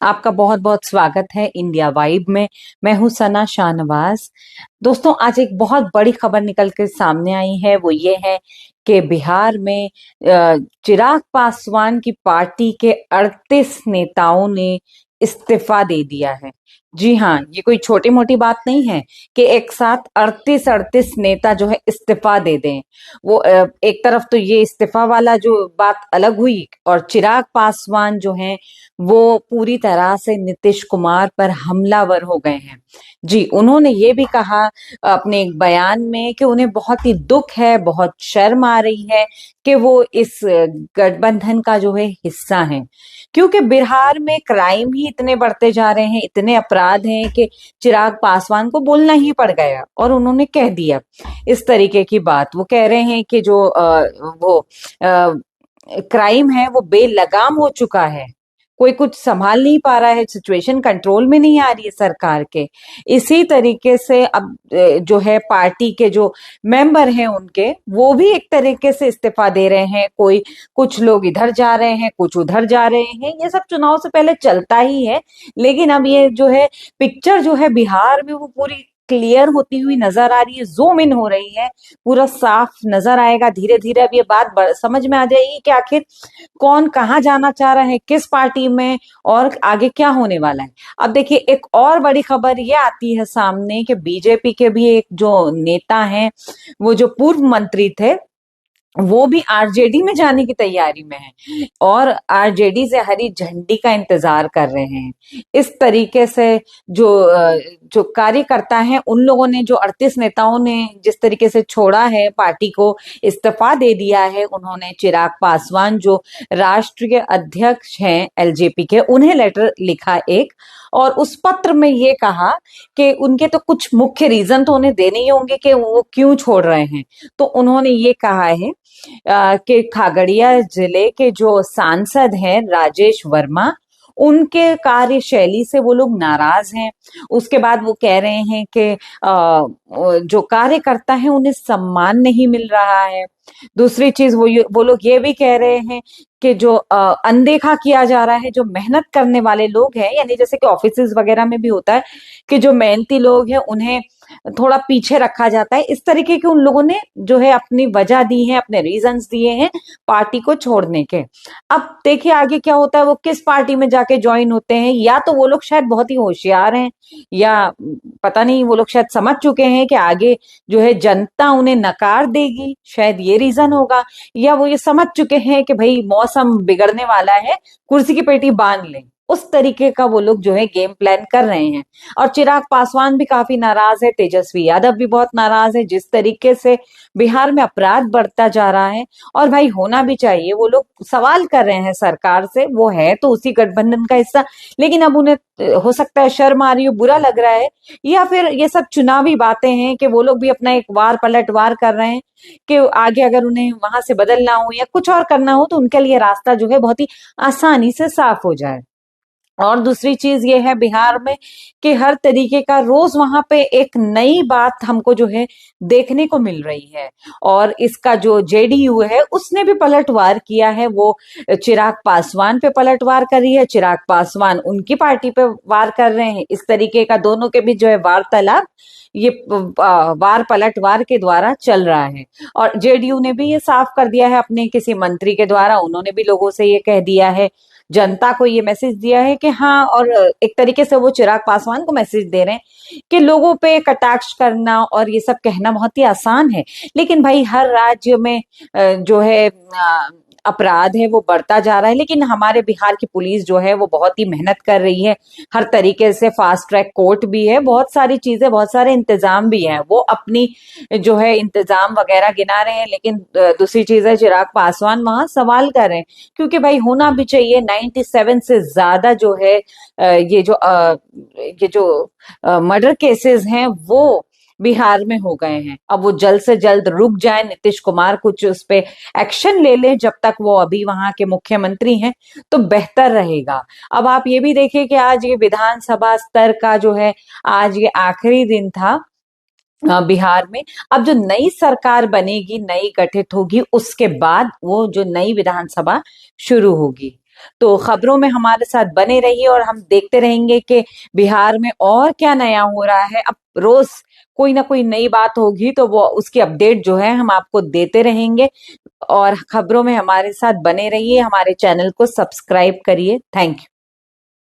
आपका बहुत बहुत स्वागत है इंडिया वाइब में। मैं हूं सना शाहनवाज। दोस्तों, आज एक बहुत बड़ी खबर निकल के सामने आई है। वो ये है कि बिहार में चिराग पासवान की पार्टी के 38 नेताओं ने इस्तीफा दे दिया है। जी हाँ, ये कोई छोटी मोटी बात नहीं है कि एक साथ 38 नेता जो है इस्तीफा दे दें। वो एक तरफ तो ये इस्तीफा वाला जो बात अलग हुई, और चिराग पासवान जो है वो पूरी तरह से नीतीश कुमार पर हमलावर हो गए हैं। जी, उन्होंने ये भी कहा अपने एक बयान में कि उन्हें बहुत ही दुख है, बहुत शर्म आ रही है कि वो इस गठबंधन का जो है हिस्सा है, क्योंकि बिहार में क्राइम ही इतने बढ़ते जा रहे हैं, इतने अपराध हैं कि चिराग पासवान को बोलना ही पड़ गया और उन्होंने कह दिया इस तरीके की बात। वो कह रहे हैं कि जो वो क्राइम है वो बेलगाम हो चुका है, कोई कुछ संभाल नहीं पा रहा है, सिचुएशन कंट्रोल में नहीं आ रही है सरकार के। इसी तरीके से अब जो है पार्टी के जो मेंबर हैं उनके, वो भी एक तरीके से इस्तीफा दे रहे हैं। कोई कुछ लोग इधर जा रहे हैं, कुछ उधर जा रहे हैं। ये सब चुनाव से पहले चलता ही है, लेकिन अब ये जो है पिक्चर जो है बिहार में वो पूरी क्लियर होती हुई नजर आ रही है, जूम इन हो रही है, पूरा साफ नजर आएगा धीरे धीरे। अब ये बात समझ में आ जाएगी कि आखिर कौन कहाँ जाना चाह रहा है, किस पार्टी में, और आगे क्या होने वाला है। अब देखिए, एक और बड़ी खबर ये आती है सामने कि बीजेपी के भी एक जो नेता हैं, वो जो पूर्व मंत्री थे, वो भी आरजेडी में जाने की तैयारी में है और आरजेडी से हरी झंडी का इंतजार कर रहे हैं। इस तरीके से जो कार्यकर्ता हैं, उन लोगों ने, जो 38 नेताओं ने जिस तरीके से छोड़ा है पार्टी को, इस्तीफा दे दिया है उन्होंने। चिराग पासवान जो राष्ट्रीय अध्यक्ष हैं एलजेपी के, उन्हें लेटर लिखा एक, और उस पत्र में ये कहा कि उनके तो कुछ मुख्य रीजन तो उन्हें देने ही होंगे कि वो क्यों छोड़ रहे हैं। तो उन्होंने ये कहा है कि खगड़िया जिले के जो सांसद हैं राजेश वर्मा, उनके कार्यशैली से वो लोग नाराज हैं। उसके बाद वो कह रहे हैं कि जो कार्यकर्ता हैं उन्हें सम्मान नहीं मिल रहा है। दूसरी चीज वो लोग ये भी कह रहे हैं कि जो अनदेखा किया जा रहा है, जो मेहनत करने वाले लोग हैं, यानी जैसे कि ऑफिसेज वगैरह में भी होता है कि जो मेहनती लोग हैं उन्हें थोड़ा पीछे रखा जाता है। इस तरीके के उन लोगों ने जो है अपनी वजह दी है, अपने रीजंस दिए हैं पार्टी को छोड़ने के। अब देखिए आगे क्या होता है, वो किस पार्टी में जाके ज्वाइन होते हैं। या तो वो लोग शायद बहुत ही होशियार हैं, या पता नहीं, वो लोग शायद समझ चुके हैं कि आगे जो है जनता उन्हें नकार देगी, शायद ये रीजन होगा। या वो ये समझ चुके हैं कि भाई मौसम बिगड़ने वाला है, कुर्सी की पेटी बांध लें, उस तरीके का वो लोग जो है गेम प्लान कर रहे हैं। और चिराग पासवान भी काफी नाराज है, तेजस्वी यादव भी बहुत नाराज है, जिस तरीके से बिहार में अपराध बढ़ता जा रहा है। और भाई होना भी चाहिए, वो लोग सवाल कर रहे हैं सरकार से, वो है तो उसी गठबंधन का हिस्सा, लेकिन अब उन्हें हो सकता है शर्म आ रही हो, बुरा लग रहा है, या फिर ये सब चुनावी बातें हैं कि वो लोग भी अपना एक वार पलटवार कर रहे हैं कि आगे अगर उन्हें वहां से बदलना हो या कुछ और करना हो तो उनके लिए रास्ता जो है बहुत ही आसानी से साफ हो जाए। और दूसरी चीज ये है बिहार में कि हर तरीके का रोज वहां पे एक नई बात हमको जो है देखने को मिल रही है। और इसका जो जेडीयू है उसने भी पलटवार किया है, वो चिराग पासवान पे पलटवार कर रही है, चिराग पासवान उनकी पार्टी पे वार कर रहे हैं। इस तरीके का दोनों के बीच जो है वार्तालाप, ये वार पलटवार के द्वारा चल रहा है। और जेडीयू ने भी ये साफ कर दिया है अपने किसी मंत्री के द्वारा, उन्होंने भी लोगों से ये कह दिया है, जनता को ये मैसेज दिया है कि हाँ, और एक तरीके से वो चिराग पासवान को मैसेज दे रहे हैं कि लोगों पे कटाक्ष करना और ये सब कहना बहुत ही आसान है, लेकिन भाई हर राज्य में जो है अपराध है वो बढ़ता जा रहा है। लेकिन हमारे बिहार की पुलिस जो है वो बहुत ही मेहनत कर रही है, हर तरीके से फास्ट ट्रैक कोर्ट भी है, बहुत सारी चीजें, बहुत सारे इंतजाम भी हैं, वो अपनी जो है इंतजाम वगैरह गिना रहे हैं। लेकिन दूसरी चीज है, चिराग पासवान वहां सवाल कर रहे हैं, क्योंकि भाई होना भी चाहिए। 97 से ज्यादा जो है ये जो मर्डर केसेस हैं वो बिहार में हो गए हैं। अब वो जल्द से जल्द रुक जाए, नीतीश कुमार कुछ उस पे एक्शन ले ले, जब तक वो अभी वहां के मुख्यमंत्री हैं, तो बेहतर रहेगा। अब आप ये भी देखिए कि आज ये विधानसभा स्तर का जो है, आज ये आखिरी दिन था बिहार में। अब जो नई सरकार बनेगी, नई गठित होगी, उसके बाद वो जो नई विधानसभा शुरू होगी। तो खबरों में हमारे साथ बने रहिए और हम देखते रहेंगे कि बिहार में और क्या नया हो रहा है। अब रोज कोई ना कोई नई बात होगी तो वो उसकी अपडेट जो है हम आपको देते रहेंगे। और खबरों में हमारे साथ बने रहिए, हमारे चैनल को सब्सक्राइब करिए। Thank you.